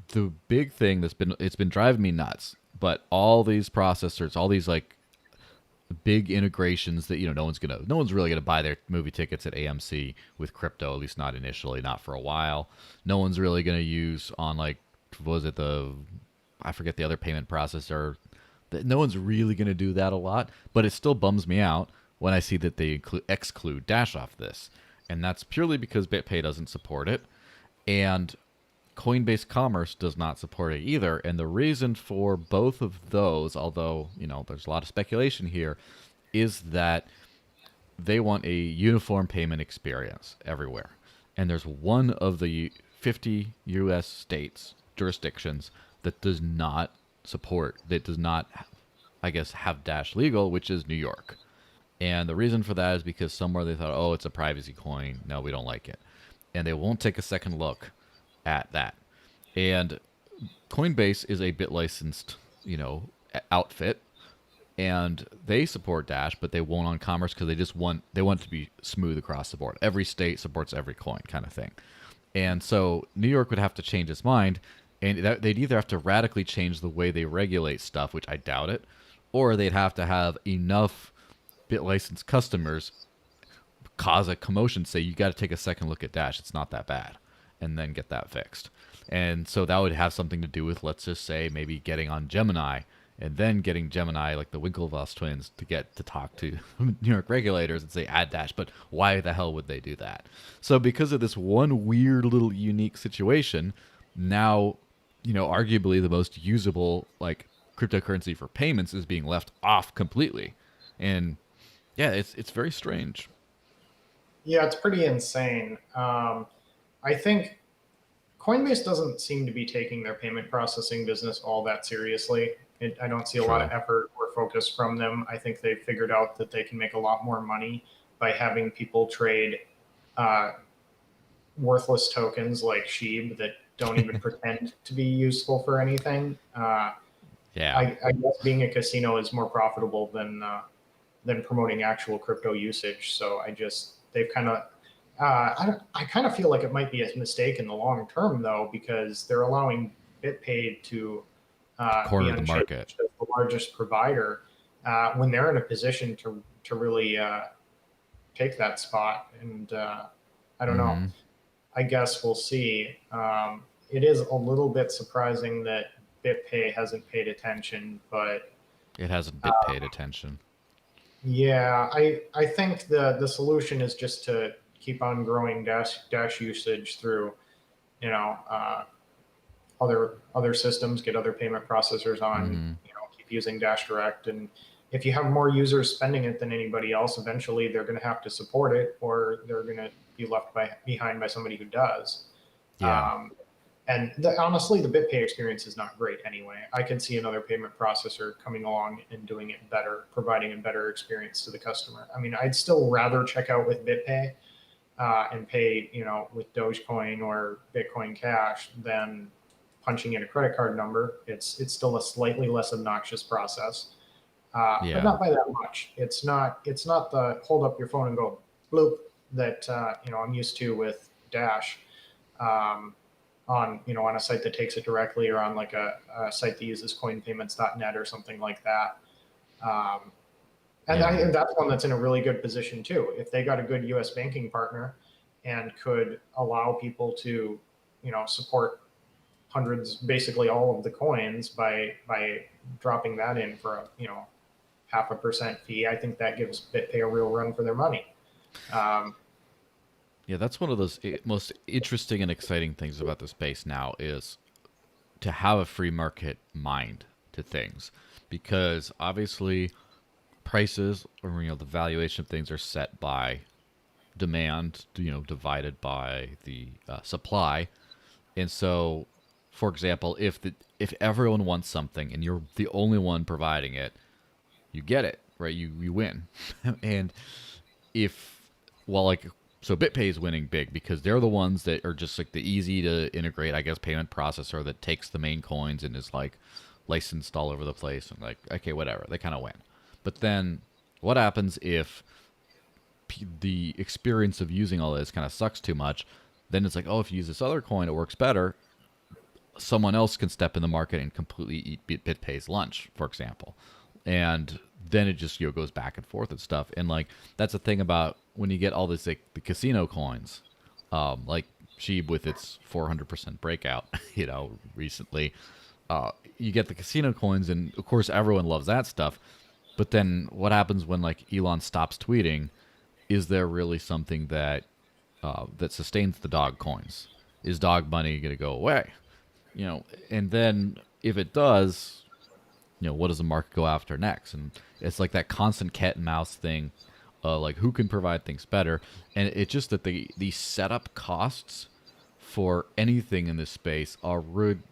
Speaker 1: The big thing it's been driving me nuts. But all these processors, all these like big integrations that no one's really gonna buy their movie tickets at AMC with crypto, at least not initially, not for a while. No one's really gonna use on like what was it the I forget the other payment processor. That no one's really gonna do that a lot, but it still bums me out when I see that they exclude Dash off this, and that's purely because BitPay doesn't support it, and Coinbase Commerce does not support it either. And the reason for both of those, although, there's a lot of speculation here, is that they want a uniform payment experience everywhere. And there's one of the 50 US states, jurisdictions, that does not, I guess, have Dash legal, which is New York. And the reason for that is because somewhere they thought, oh, it's a privacy coin. No, we don't like it. And they won't take a second look at that. And Coinbase is a bit licensed, outfit, and they support Dash, but they won't on Commerce because they want it to be smooth across the board. Every state supports every coin, kind of thing. And so New York would have to change its mind, and they'd either have to radically change the way they regulate stuff, which I doubt it, or they'd have to have enough bit licensed customers cause a commotion, say you got to take a second look at Dash, it's not that bad, and then get that fixed. And so that would have something to do with, let's just say, maybe getting on Gemini, and then getting Gemini, like the Winklevoss twins, to get to talk to New York regulators and say add Dash. But why the hell would they do that? So because of this one weird little unique situation, now, arguably the most usable like cryptocurrency for payments is being left off completely. And yeah, it's very strange.
Speaker 2: Yeah, it's pretty insane. I think Coinbase doesn't seem to be taking their payment processing business all that seriously. I don't see a lot of
Speaker 1: True.
Speaker 2: effort or focus from them. I think they've figured out that they can make a lot more money by having people trade uh, worthless tokens like SHIB that don't even pretend to be useful for anything.
Speaker 1: Yeah.
Speaker 2: I guess being a casino is more profitable than promoting actual crypto usage. So they've kind of I kind of feel like it might be a mistake in the long term, though, because they're allowing BitPay to be
Speaker 1: Corner the
Speaker 2: unchanged
Speaker 1: market.
Speaker 2: as the largest provider when they're in a position to really take that spot. And I don't know.
Speaker 1: Mm-hmm.
Speaker 2: I guess we'll see. It is a little bit surprising that BitPay hasn't paid attention, but
Speaker 1: It hasn't been paid attention.
Speaker 2: yeah, I think the solution is just to keep on growing Dash usage through, you know, other systems, get other payment processors on,
Speaker 1: Mm-hmm.
Speaker 2: keep using Dash Direct, and if you have more users spending it than anybody else, eventually they're going to have to support it, or they're going to be left behind by somebody who does.
Speaker 1: Yeah.
Speaker 2: Um, and honestly, the BitPay experience is not great anyway. I can see another payment processor coming along and doing it better, providing a better experience to the customer. I mean, I'd still rather check out with BitPay and pay, with Dogecoin or Bitcoin Cash than punching in a credit card number. It's still a slightly less obnoxious process, but
Speaker 1: Yeah.
Speaker 2: not by that much. It's not the hold up your phone and go bloop that I'm used to with Dash. Um, on a site that takes it directly, or on like a site that uses coinpayments.net or something like that. Um, and that's one that's in a really good position too. If they got a good U.S. banking partner and could allow people to, support hundreds, basically all of the coins by dropping that in for a 0.5% fee, I think that gives BitPay a real run for their money. Um,
Speaker 1: Yeah, that's one of those most interesting and exciting things about the space now is to have a free market mind to things, because obviously prices, or the valuation of things, are set by demand, divided by the supply. And so, for example, if everyone wants something and you're the only one providing it, you get it, right? You win. And if well, like, so BitPay is winning big because they're the ones that are just like the easy to integrate, I guess, payment processor that takes the main coins and is like licensed all over the place, and like, okay, whatever, they kind of win. But then what happens if the experience of using all this kind of sucks too much? Then it's like, oh, if you use this other coin, it works better. Someone else can step in the market and completely eat BitPay's lunch, for example. And then it just goes back and forth and stuff. And like, that's the thing about when you get all this, like the casino coins, like Sheeb with its 400% breakout, recently. You get the casino coins, and of course everyone loves that stuff. But then what happens when like Elon stops tweeting? Is there really something that sustains the dog coins? Is dog money going to go away? And then if it does, what does the market go after next? And it's like that constant cat and mouse thing, like who can provide things better. And it's just that the setup costs for anything in this space are,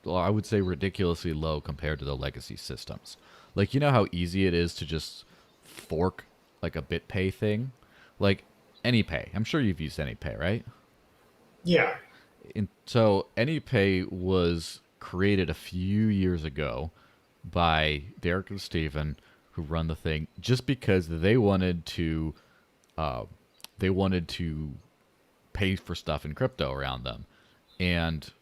Speaker 1: I would say, ridiculously low compared to the legacy systems. Like, how easy it is to just fork like a BitPay thing, like AnyPay. I'm sure you've used AnyPay, right?
Speaker 2: yeah,
Speaker 1: And so AnyPay was created a few years ago by Derek and Steven, who run the thing, just because uh, they wanted to pay for stuff in crypto around them, and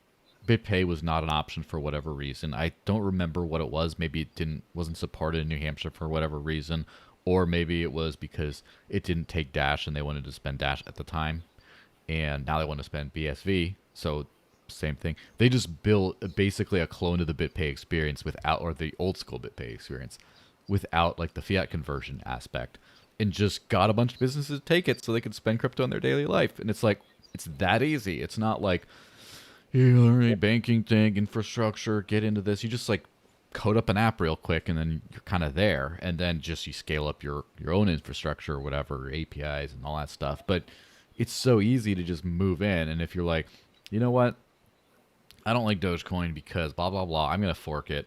Speaker 1: BitPay was not an option for whatever reason. I don't remember what it was. Maybe it wasn't supported in New Hampshire for whatever reason, or maybe it was because it didn't take Dash and they wanted to spend Dash at the time, and now they want to spend BSV. So same thing. They just built basically a clone of the BitPay experience without, or the old school BitPay experience, without like the fiat conversion aspect, and just got a bunch of businesses to take it so they could spend crypto in their daily life. And it's like, it's that easy. It's not like, you learn a banking thing, infrastructure, get into this. You just like code up an app real quick, and then you're kind of there. And then just you scale up your own infrastructure or whatever, APIs and all that stuff. But it's so easy to just move in. And if you're like, you know what, I don't like Dogecoin because blah blah blah, I'm gonna fork it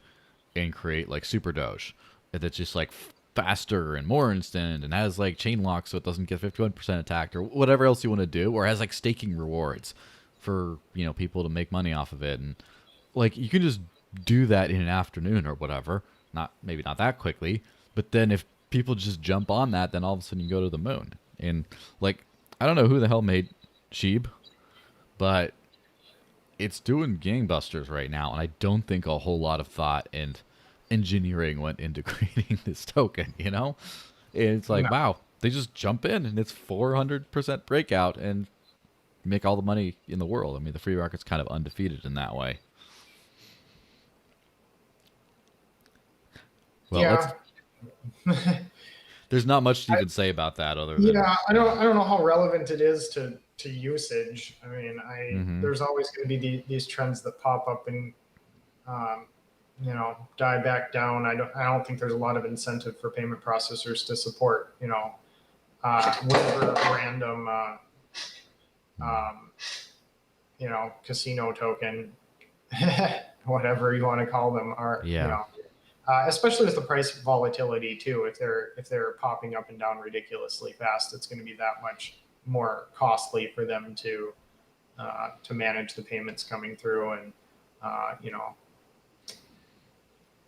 Speaker 1: and create like Super Doge that's just like faster and more instant and has like chain lock so it doesn't get 51% attacked, or whatever else you want to do, or has like staking rewards for people to make money off of it. And like, you can just do that in an afternoon or whatever. Maybe not that quickly, but then if people just jump on that, then all of a sudden you go to the moon. And like, I don't know who the hell made Sheeb, but it's doing gangbusters right now, and I don't think a whole lot of thought and engineering went into creating this token. And it's like,
Speaker 2: no.
Speaker 1: wow, they just jump in and it's 400% breakout and make all the money in the world. I mean, the free market's kind of undefeated in that way. Well,
Speaker 2: Yeah.
Speaker 1: there's not much you can say about that other than,
Speaker 2: Yeah, I don't know how relevant it is to usage. I mean,
Speaker 1: Mhm.
Speaker 2: there's always going to be these trends that pop up and um, die back down. I don't think there's a lot of incentive for payment processors to support whatever random um, casino token, whatever you want to call them, are
Speaker 1: Yeah.
Speaker 2: especially with the price volatility too. If they're popping up and down ridiculously fast, it's going to be that much more costly for them to manage the payments coming through. And You know,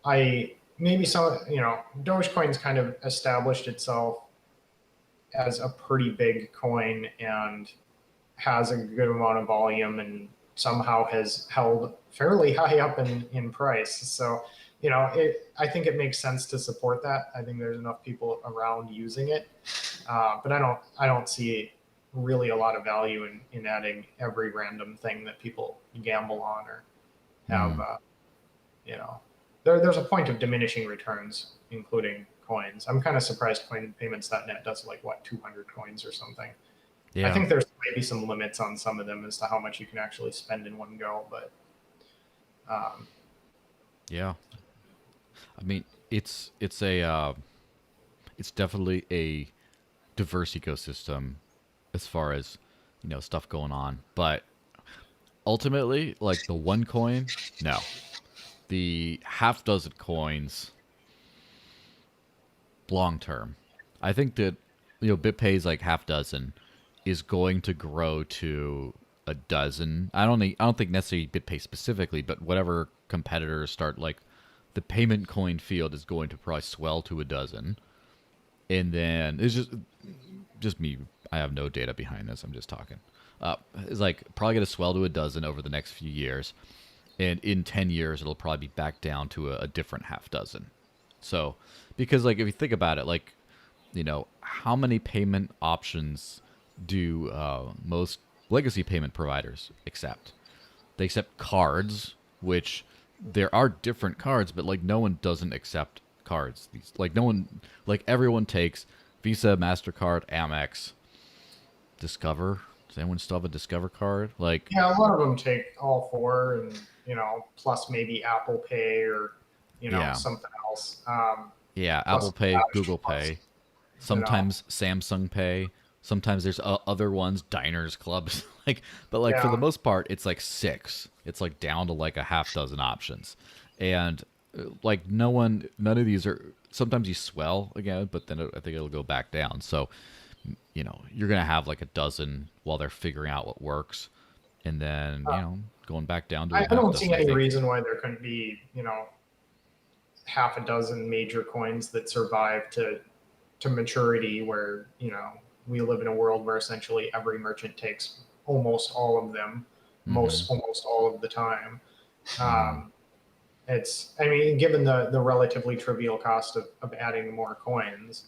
Speaker 2: I maybe some, you know, Dogecoin's kind of established itself as a pretty big coin and has a good amount of volume and somehow has held fairly high up in price. So, you know, I think it makes sense to support that. I think there's enough people around using it, but I don't see really a lot of value in adding every random thing that people gamble on or have. You know, there's a point of diminishing returns, including coins. I'm kind of surprised CoinPayments.net does like what 200 coins or something. I
Speaker 1: Yeah.
Speaker 2: think there's maybe some limits on some of them as to how much you can actually spend in one go, but um,
Speaker 1: Yeah. I mean, it's a it's definitely a diverse ecosystem as far as stuff going on, but ultimately, like the one coin, no, the half dozen coins, long term. I think that BitPay's like half dozen is going to grow to a dozen. I don't think necessarily BitPay specifically, but whatever competitors start, like the payment coin field is going to probably swell to a dozen. And then it's just me. I have no data behind this. I'm just talking. It's like probably going to swell to a dozen over the next few years, and in 10 years it'll probably be back down to a different half dozen. So, because like if you think about it, like how many payment options do most legacy payment providers accept? They accept cards, which there are different cards, but like no one doesn't accept cards. Like no one, like everyone takes Visa, MasterCard, Amex, Discover. Does anyone still have a Discover card? Like,
Speaker 2: yeah, a lot of them take all four, and you know, plus maybe Apple Pay or you know
Speaker 1: yeah,
Speaker 2: something else.
Speaker 1: yeah, Apple
Speaker 2: Plus
Speaker 1: Pay,
Speaker 2: Dash,
Speaker 1: Google
Speaker 2: plus
Speaker 1: Pay,
Speaker 2: you know,
Speaker 1: sometimes Samsung Pay, sometimes there's other ones, diners, clubs, like, but like for the
Speaker 2: yeah.
Speaker 1: most part, it's like six. It's like down to like a half dozen options, and like none of these are. Sometimes you swell again, but then I think it'll go back down. So you're gonna have like a dozen while they're figuring out what works, and then going back down to a
Speaker 2: I
Speaker 1: half
Speaker 2: don't see
Speaker 1: dozen. I
Speaker 2: any
Speaker 1: think.
Speaker 2: reason why there couldn't be you know half a dozen major coins that survive to maturity, where you know we live in a world where essentially every merchant takes almost all of them,
Speaker 1: Mm-hmm.
Speaker 2: almost all of the time.
Speaker 1: Mm-hmm.
Speaker 2: Um, it's I mean, given the relatively trivial cost of adding more coins,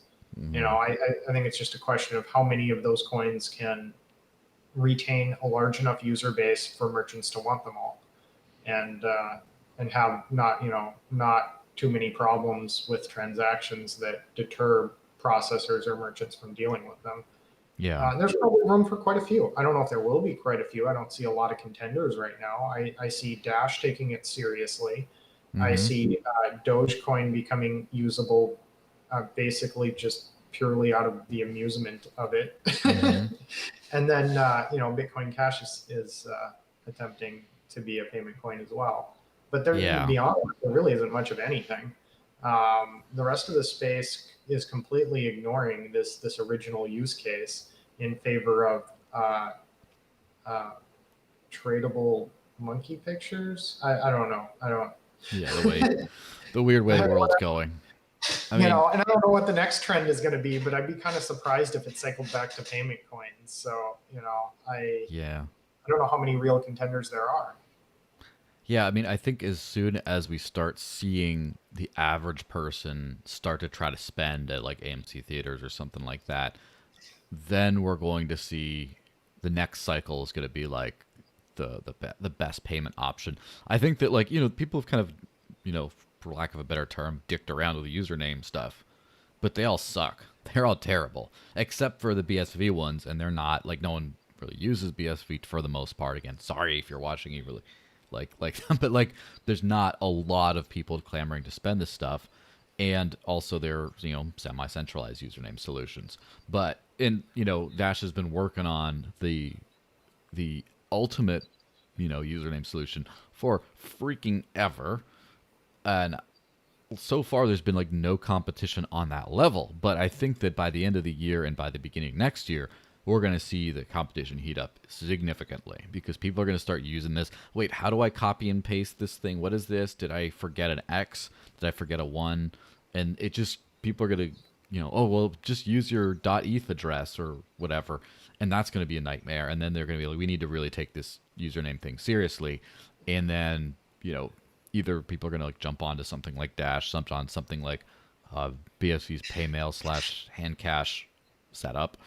Speaker 2: you know,
Speaker 1: Mm-hmm.
Speaker 2: I think it's just a question of how many of those coins can retain a large enough user base for merchants to want them all, and have not you know not too many problems with transactions that deter processors or merchants from dealing with them.
Speaker 1: Yeah.
Speaker 2: There's probably room for quite a few. I don't know if there will be quite a few. I don't see a lot of contenders right now. I see Dash taking it seriously. I
Speaker 1: Mm-hmm.
Speaker 2: see Dogecoin becoming usable basically just purely out of the amusement of it.
Speaker 1: Mm-hmm.
Speaker 2: And then, you know, Bitcoin Cash is attempting to be a payment coin as well. But there,
Speaker 1: Yeah.
Speaker 2: beyond that, there really isn't much of anything. The rest of the space is completely ignoring this original use case in favor of uh, tradable monkey pictures. I don't know. I don't.
Speaker 1: Yeah. The weird way the world's going. I
Speaker 2: You
Speaker 1: mean,
Speaker 2: know, and I don't know what the next trend is going to be, but I'd be kind of surprised if it cycled back to payment coins. So, you know,
Speaker 1: yeah.
Speaker 2: I don't know how many real contenders there are.
Speaker 1: Yeah, I mean, I think as soon as we start seeing the average person start to try to spend at like AMC theaters or something like that, then we're going to see the next cycle is going to be like the best payment option. I think that like people have kind of for lack of a better term dicked around with the username stuff, but they all suck. They're all terrible except for the BSV ones, and they're not like no one really uses BSV for the most part. Again, sorry if you're watching, you really like but like there's not a lot of people clamoring to spend this stuff, and also they're semi-centralized username solutions. But in Dash has been working on the ultimate username solution for freaking ever, and so far there's been like no competition on that level. But I think that by the end of the year and by the beginning of next year, we're going to see the competition heat up significantly because people are going to start using this. Wait, how do I copy and paste this thing? What is this? Did I forget an X? Did I forget a 1? And it just, people are going to, oh, well, just use your .eth address or whatever. And that's going to be a nightmare. And then they're going to be like, we need to really take this username thing seriously. And then, either people are going to like jump onto something like Dash, jump on something like BSC's Paymail / hand cash setup,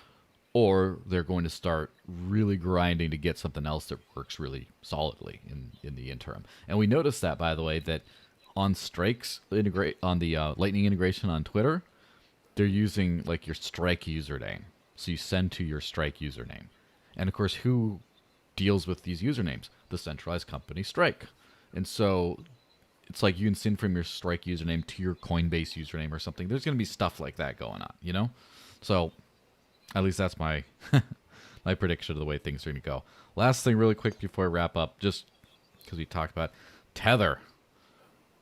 Speaker 1: or they're going to start really grinding to get something else that works really solidly in the interim. And we noticed that, by the way, that on Strike's on the Lightning integration on Twitter, they're using like your Strike username. So you send to your Strike username. And of course, who deals with these usernames? The centralized company Strike. And so it's like you can send from your Strike username to your Coinbase username or something. There's going to be stuff like that going on, So at least that's my my prediction of the way things are going to go. Last thing really quick before I wrap up, just because we talked about Tether.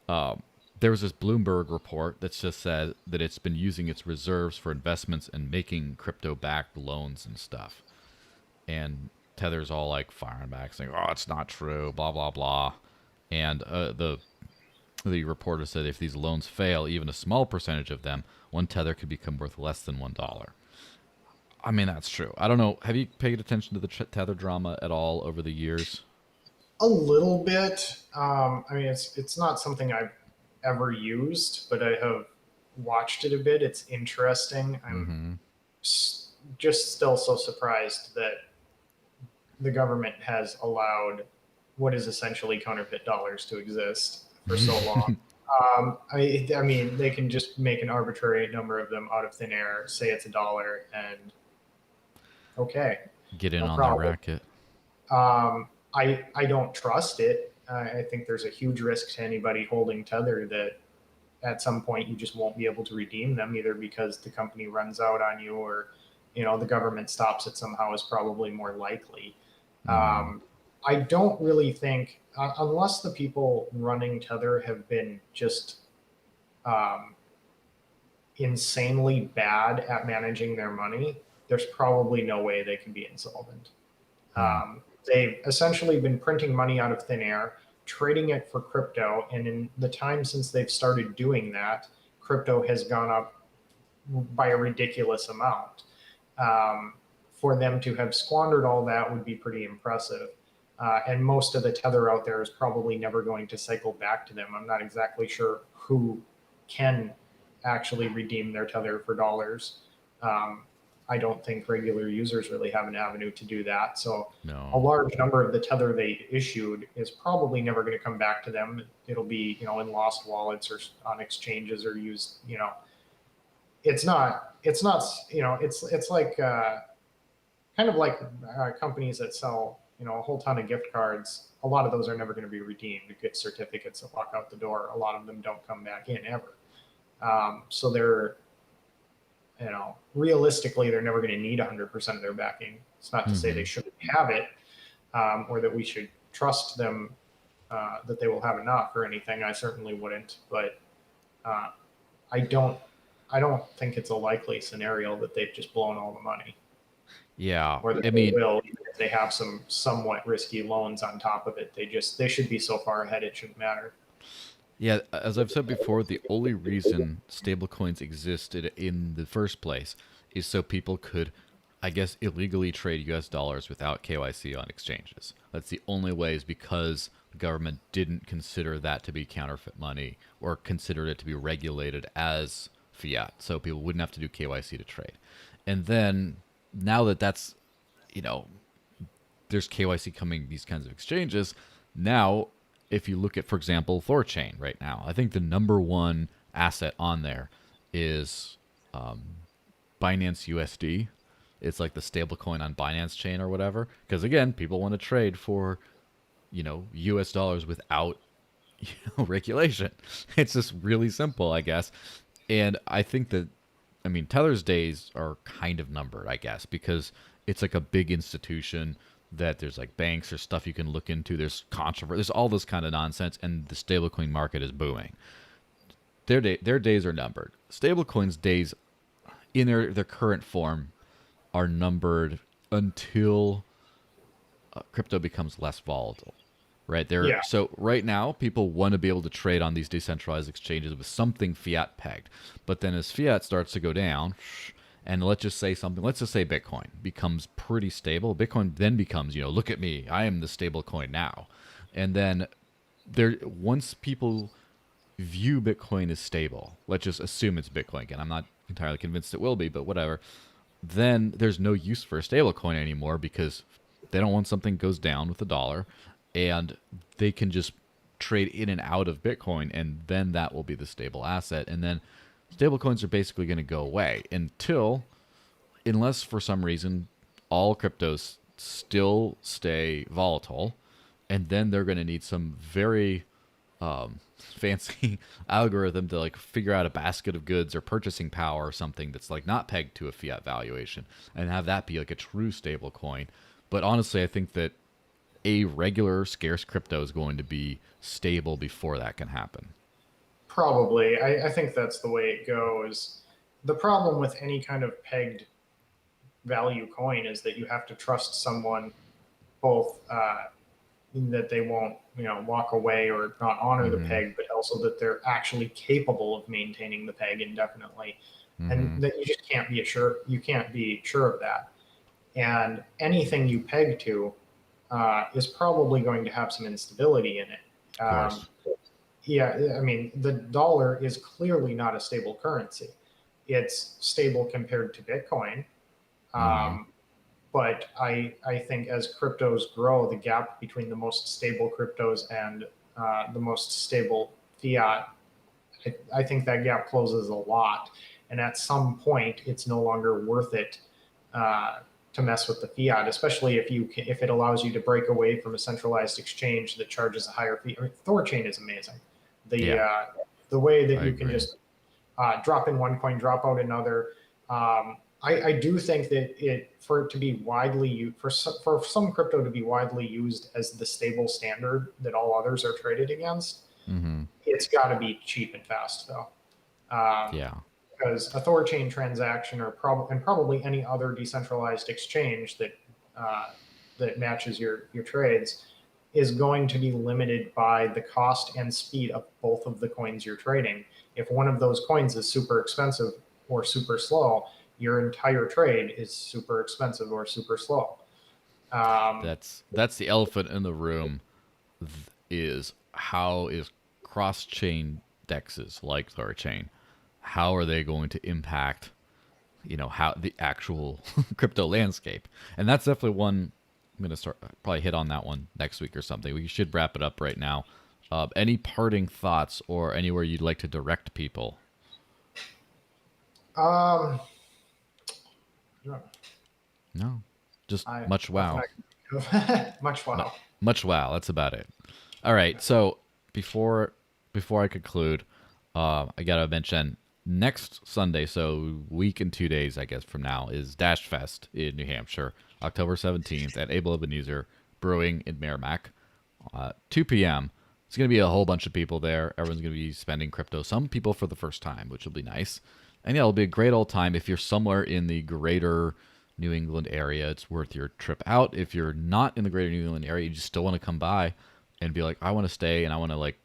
Speaker 1: There was this Bloomberg report that just said that it's been using its reserves for investments and making crypto-backed loans and stuff. And Tether's all like firing back, saying, "Oh, it's not true," blah blah blah. And the reporter said if these loans fail, even a small percentage of them, one Tether could become worth less than $1. I mean, that's true. I don't know. Have you paid attention to the Tether drama at all over the years?
Speaker 2: A little bit. I mean, it's not something I've ever used, but I have watched it a bit. It's interesting. I'm just still so surprised that the government has allowed what is essentially counterfeit dollars to exist for so long. I mean, they can just make an arbitrary number of them out of thin air, say it's $1, and okay,
Speaker 1: Get in
Speaker 2: no
Speaker 1: on
Speaker 2: problem.
Speaker 1: the racket.
Speaker 2: I don't trust it. I think there's a huge risk to anybody holding Tether that at some point you just won't be able to redeem them, either because the company runs out on you or the government stops it somehow is probably more likely. I don't really think, unless the people running Tether have been just insanely bad at managing their money, there's probably no way they can be insolvent. They've essentially been printing money out of thin air, trading it for crypto, and in the time since they've started doing that, crypto has gone up by a ridiculous amount. For them to have squandered all that would be pretty impressive. And most of the Tether out there is probably never going to cycle back to them. I'm not exactly sure who can actually redeem their Tether for dollars. I don't think regular users really have an avenue to do that. So a large number of the Tether they issued is probably never going to come back to them. It'll be, in lost wallets or on exchanges or used, it's like kind of like companies that sell, a whole ton of gift cards. A lot of those are never going to be redeemed. Gift certificates that walk out the door. A lot of them don't come back in ever. So they're, realistically, they're never going to need 100% of their backing. It's not to say they shouldn't have it, or that we should trust them that they will have enough or anything. I certainly wouldn't, but I don't think it's a likely scenario that they've just blown all the money.
Speaker 1: Yeah,
Speaker 2: Or that they will, even if they have some somewhat risky loans on top of it. They should be so far ahead it shouldn't matter.
Speaker 1: Yeah, as I've said before, the only reason stablecoins existed in the first place is so people could, I guess, illegally trade US dollars without KYC on exchanges. That's the only way, is because the government didn't consider that to be counterfeit money or considered it to be regulated as fiat, so people wouldn't have to do KYC to trade. And then now that that's, there's KYC coming these kinds of exchanges, now if you look at, for example, Thorchain right now, I think the number one asset on there is Binance USD. It's like the stablecoin on Binance chain or whatever. Because again, people want to trade for, US dollars without, regulation. It's just really simple, I guess. And I think that, Tether's days are kind of numbered, I guess, because it's like a big institution that there's like banks or stuff you can look into. There's controversy. There's all this kind of nonsense, and the stablecoin market is booming. Their days are numbered. Stablecoins' days in their current form are numbered until crypto becomes less volatile, right there.
Speaker 2: Yeah.
Speaker 1: So right now, people want to be able to trade on these decentralized exchanges with something fiat pegged. But then as fiat starts to go down, and let's just say Bitcoin becomes pretty stable. Bitcoin then becomes, look at me, I am the stable coin now. And then once people view Bitcoin as stable, let's just assume it's Bitcoin again. I'm not entirely convinced it will be, but whatever. Then there's no use for a stable coin anymore because they don't want something goes down with the dollar, and they can just trade in and out of Bitcoin, and then that will be the stable asset. And then stable coins are basically going to go away unless for some reason all cryptos still stay volatile, and then they're going to need some very fancy algorithm to like figure out a basket of goods or purchasing power or something that's like not pegged to a fiat valuation and have that be like a true stable coin. But honestly, I think that a regular scarce crypto is going to be stable before that can happen.
Speaker 2: Probably. I think that's the way it goes. The problem with any kind of pegged value coin is that you have to trust someone both that they won't, walk away or not honor the peg, but also that they're actually capable of maintaining the peg indefinitely, and that you just can't be sure. You can't be sure of that. And anything you peg to is probably going to have some instability in it.
Speaker 1: Of course.
Speaker 2: Yeah, I mean, the dollar is clearly not a stable currency. It's stable compared to Bitcoin. But I think as cryptos grow, the gap between the most stable cryptos and the most stable fiat, I think that gap closes a lot. And at some point, it's no longer worth it to mess with the fiat, especially if it allows you to break away from a centralized exchange that charges a higher fee. I mean, Thorchain is amazing. The way that you can just drop in one coin, drop out another. I do think that for it to be widely used, for some crypto to be widely used as the stable standard that all others are traded against, it's got to be cheap and fast though. Because a Thorchain transaction and probably any other decentralized exchange that matches your trades is going to be limited by the cost and speed of both of the coins you're trading. If one of those coins is super expensive or super slow, your entire trade is super expensive or super slow.
Speaker 1: That's the elephant in the room. Is how is cross-chain dexes like Thorchain? How are they going to impact, how the actual crypto landscape? And that's definitely one I'm going to probably hit on that one next week or something. We should wrap it up right now. Any parting thoughts or anywhere you'd like to direct people? No, just much wow.
Speaker 2: Much wow.
Speaker 1: Much wow. That's about it. All right. So before I conclude, I gotta mention next Sunday, so week and 2 days, I guess, from now, is Dash Fest in New Hampshire, October 17th at Abel Ebenezer Brewing in Merrimack, 2 p.m. It's going to be a whole bunch of people there. Everyone's going to be spending crypto. Some people for the first time, which will be nice. And yeah, it'll be a great old time. If you're somewhere in the greater New England area, it's worth your trip out. If you're not in the greater New England area, you just still want to come by and be like, I want to stay and I want to like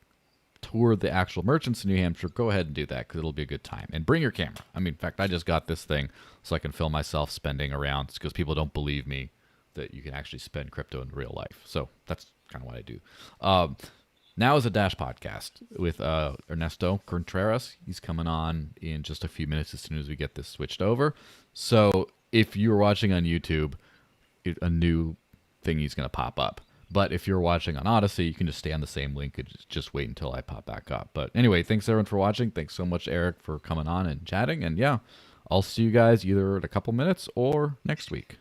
Speaker 1: tour the actual merchants in New Hampshire, go ahead and do that because it'll be a good time. And bring your camera. I mean, in fact, I just got this thing so I can film myself spending around because people don't believe me that you can actually spend crypto in real life. So that's kind of what I do. Now is a Dash podcast with Ernesto Contreras. He's coming on in just a few minutes as soon as we get this switched over. So if you're watching on YouTube, a new thing is going to pop up. But if you're watching on Odyssey, you can just stay on the same link and just wait until I pop back up. But anyway, thanks everyone for watching. Thanks so much, Eric, for coming on and chatting. And yeah, I'll see you guys either in a couple minutes or next week.